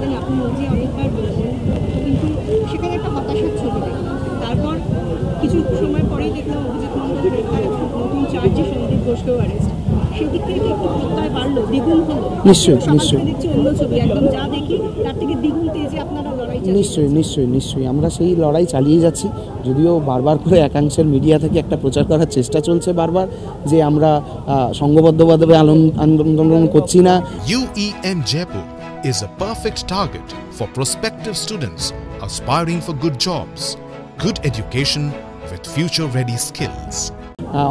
জানি আপনি নিজে অনেকবার বলছেন, কিন্তু সেখানে একটা হতাশার ছবি দেখলাম। তারপর কিছু সময় পরেই দেখলাম অভিজিৎ মন্ডল গ্রেপ্তার, নতুন চার্জে সন্দীপ ঘোষকেও অ্যারেস্ট। সেদিক থেকে একটু প্রত্যয় বাড়লো, দ্বিগুণ হলো। নিশ্চয়ই নিশ্চয়ই দেখছি অন্য ছবি, একদম যা দেখি তার থেকে দ্বিগুণ তেজে আপনারা লড়াই চালিয়ে নিশ্চয়ই নিশ্চয়ই নিশ্চয়ই আমরা সেই লড়াই চালিয়ে যাচ্ছি। যদিও বারবার করে একাংশের মিডিয়া থেকে একটা প্রচার করার চেষ্টা চলছে বারবার যে আমরা সংঘবদ্ধভাবে আন্দোলন করছি না। UEM Jaipur is a perfect target for prospective students aspiring for good jobs, good education with future-ready skills.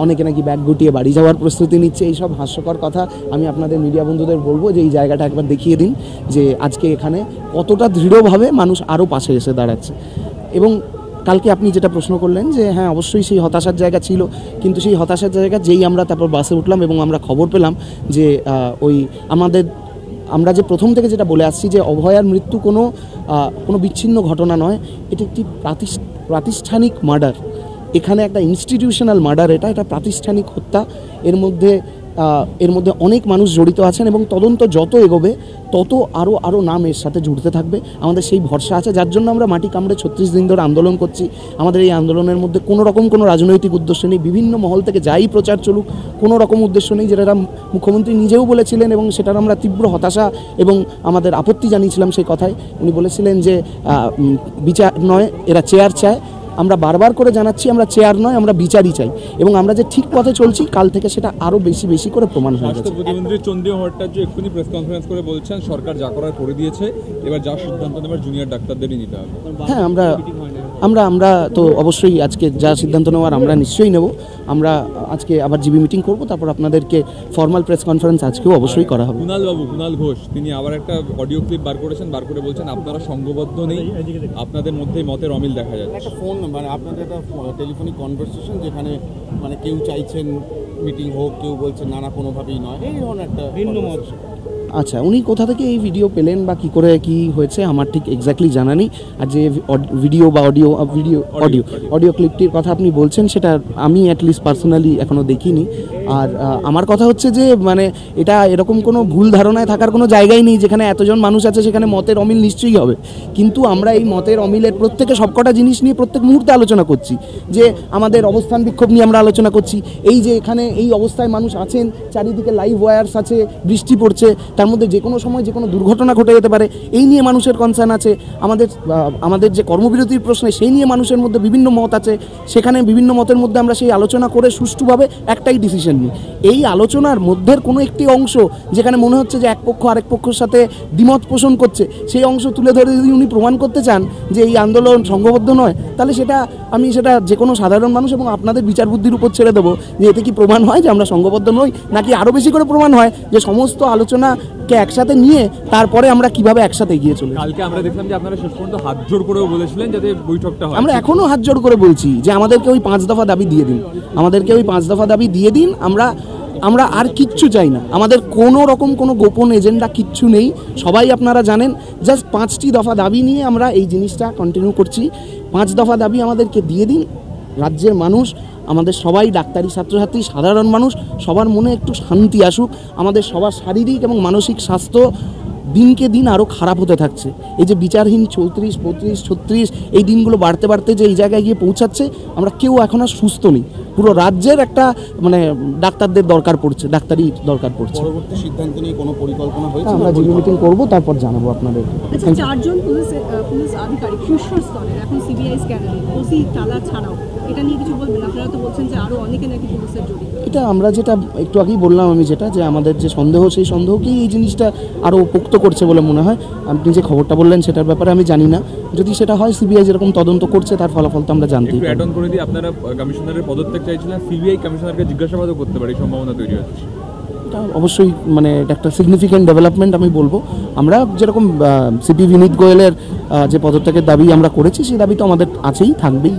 অনেকে নাকি ব্যাগ গুটিয়ে বাড়ি যাওয়ার প্রস্তুতি নিচ্ছে, এইসব হাস্যকর কথা আমি আপনাদের মিডিয়া বন্ধুদের বলবো যে এই জায়গাটা একবার দেখিয়ে দিন যে আজকে এখানে কতটা দৃঢ়ভাবে মানুষ আরও পাশে এসে দাঁড়াচ্ছে। এবং কালকে আপনি যেটা প্রশ্ন করলেন যে হ্যাঁ অবশ্যই সেই হতাশার জায়গা ছিল, কিন্তু সেই হতাশার জায়গা যেই আমরা তারপর বাসে উঠলাম এবং আমরা খবর পেলাম যে আমরা যে প্রথম থেকে যেটা বলে আসছি যে অভয়ার মৃত্যু কোনো বিচ্ছিন্ন ঘটনা নয়, এটি একটি প্রাতিষ্ঠানিক মার্ডার। এখানে একটা ইনস্টিটিউশনাল মার্ডার, এটা প্রাতিষ্ঠানিক হত্যা। এর মধ্যে অনেক মানুষ জড়িত আছেন এবং তদন্ত যত এগোবে তত আরও নাম এর সাথে জুড়তে থাকবে। আমাদের সেই ভরসা আছে, যার জন্য আমরা মাটি কামড়ে 36 দিন ধরে আন্দোলন করছি। আমাদের এই আন্দোলনের মধ্যে কোনো রাজনৈতিক উদ্দেশ্য নেই, বিভিন্ন মহল থেকে যাই প্রচার চলুক কোনো রকম উদ্দেশ্য নেই, যেটা মুখ্যমন্ত্রী নিজেও বলেছিলেন এবং সেটার আমরা তীব্র হতাশা এবং আমাদের আপত্তি জানিয়েছিলাম সেই কথায়। উনি বলেছিলেন যে বিচার নয়, এরা চেয়ার চায়। আমরা বারবার করে জানাচ্ছি আমরা চেয়ার নয়, আমরা বিচারই চাই এবং আমরা যে ঠিক পথে চলছি কাল থেকে সেটা আরও বেশি করে প্রমাণ হয়ে যাচ্ছে। প্রতিমন্ত্রী চন্দ্রিমা ভট্টাচার্য এক্ষুনি প্রেস কনফারেন্স করে বলছেন সরকার যা করার করে দিয়েছে, এবার যা সিদ্ধান্ত নেবার জুনিয়র ডাক্তারদেরই নিতে হবে। হ্যাঁ আমরা তো অবশ্যই আজকে যা সিদ্ধান্ত নেওয়ার আমরা নিশ্চয়ই নেব। আমরা আজকে আবার জিবি মিটিং করব, তারপর আপনাদেরকে ফর্মাল প্রেস কনফারেন্স আজকেও অবশ্যই করা হবে। কুণাল ঘোষ তিনি আবার একটা অডিও ক্লিপ বার করে বলছেন আপনারা সংঘবদ্ধ নেই, আপনাদের মধ্যেই মতের অমিল দেখা যাচ্ছে। একটা ফোন মানে আপনাদের একটা টেলিফোনিক কনভারসেশন যেখানে মানে কেউ চাইছেন মিটিং হোক, কেউ বলছেন না কোনোভাবেই নয়, এই ধরনের একটা ভিন্ন মত। আচ্ছা, উনি কোথা থেকে এই ভিডিও পেলেন বা কী করে কী হয়েছে আমার ঠিক এক্স্যাক্টলি জানা নেই। আর যে ভিডিও বা অডিও ক্লিপটির কথা আপনি বলছেন সেটা আমি অ্যাটলিস্ট পার্সোনালি এখনও দেখিনি। আর আমার কথা হচ্ছে যে মানে এটা এরকম কোনো ভুল ধারণায় থাকার কোনো জায়গাই নেই। যেখানে এতজন মানুষ আছে সেখানে মতের অমিল নিশ্চয়ই হবে, কিন্তু আমরা এই মতের অমিলের প্রত্যেকে সবকটা জিনিস নিয়ে প্রত্যেক মুহূর্তে আলোচনা করছি। যে আমাদের অবস্থান বিক্ষোভ নিয়ে আমরা আলোচনা করছি, এই যে এখানে এই অবস্থায় মানুষ আছেন, চারিদিকে লাইভ ওয়্যার্স আছে, বৃষ্টি পড়ছে, তার মধ্যে যে কোনো সময় যে কোনো দুর্ঘটনা ঘটে যেতে পারে, এই নিয়ে মানুষের কনসার্ন আছে। আমাদের যে কর্মবিরতির প্রশ্নে সেই নিয়ে মানুষের মধ্যে বিভিন্ন মত আছে, সেখানে বিভিন্ন মতের মধ্যে আমরা সেই আলোচনা করে সুষ্ঠুভাবে একটাই ডিসিশন নিই। এই আলোচনার মধ্যের কোনো একটি অংশ যেখানে মনে হচ্ছে যে এক পক্ষ আরেক পক্ষের সাথে দ্বিমত পোষণ করছে, সেই অংশ তুলে ধরে যদি উনি প্রমাণ করতে চান যে এই আন্দোলন সংঘবদ্ধ নয়, তাহলে সেটা যে কোনো সাধারণ মানুষ এবং আপনাদের বিচার বুদ্ধির উপর ছেড়ে দেবো যে এতে কি প্রমাণ হয় যে আমরা সংঘবদ্ধ নই, নাকি আরও বেশি করে প্রমাণ হয় যে সমস্ত আলোচনাকে একসাথে নিয়ে তারপরে আমরা কিভাবে একসাথে এগিয়ে চলি। কালকে আমরা দেখলাম যে আপনারা শেষ পর্যন্ত হাত জোড় করেও বলেছিলেন যাতে বৈঠকটা হয়। আমরা এখনও হাত জোড় করে বলছি যে আমাদেরকে ওই 5 দফা দাবি দিয়ে দিন, দিয়ে দিন। আমরা আর কিচ্ছু চাই না, আমাদের কোনো রকম কোনো গোপন এজেন্ডা কিচ্ছু নেই, সবাই আপনারা জানেন। জাস্ট 5টি দফা দাবি নিয়ে আমরা এই জিনিসটা কন্টিনিউ করছি। 5 দফা দাবি আমাদেরকে দিয়ে দিন। রাজ্যের মানুষ, আমাদের সবাই ডাক্তারি ছাত্রছাত্রী, সাধারণ মানুষ, সবার মনে একটু শান্তি আসুক। আমাদের সবার শারীরিক এবং মানসিক স্বাস্থ্য দিনকে দিন আরও খারাপ হতে থাকছে। এই যে বিচারহীন 34, 35, 36 এই দিনগুলো বাড়তে যে এই জায়গায় গিয়ে পৌঁছাচ্ছে, আমরা কেউ এখন আর সুস্থ নেই। পুরো রাজ্যের একটা ডাক্তারদের দরকার পড়ছে, ডাক্তারি দরকার পড়ছে। পরবর্তী সিদ্ধান্ত নিয়ে কোনো পরিকল্পনা হয়েছে? আমরা জিবি মিটিং করবো, তারপর জানাবো আপনাদের। 4জন পুলিশ আধিকারিক শীর্ষ স্তরের এখন সিবিআই স্ক্যানারে ওসি তালা ছাড়াও, এটা নিয়ে কিছু বলবেন? আপনারা তো বলছেন যে আরও অনেকে নাকি পুলিশের জড়িত। এটা আমরা যেটা একটু আগেই বললাম, যে আমাদের যে সন্দেহ, সেই সন্দেহকেই এই জিনিসটা আরও পোক্ত করছে বলে মনে হয়। আপনি যে খবরটা বললেন সেটার ব্যাপারে আমি জানি না, যদি সেটা হয় সিবিআই যেরকম তদন্ত করছে তার ফলাফল তো আমরা জানতেই পারি। অ্যাড অন করে দিয়ে আপনারা কমিশনারের পদত্যাগ চাইছিলেন, সিবিআই কমিশনারকে জিজ্ঞাসাবাদও করতে পারে, সম্ভাবনা তৈরি হচ্ছে। এটা অবশ্যই এটা একটা সিগনিফিক্যান্ট ডেভেলপমেন্ট আমি বলবো। আমরা যেরকম সিপি বিনীত গোয়েলের যে পদত্যাগের দাবি আমরা করেছি, সেই দাবি তো আমাদের আছেই, থাকবেই।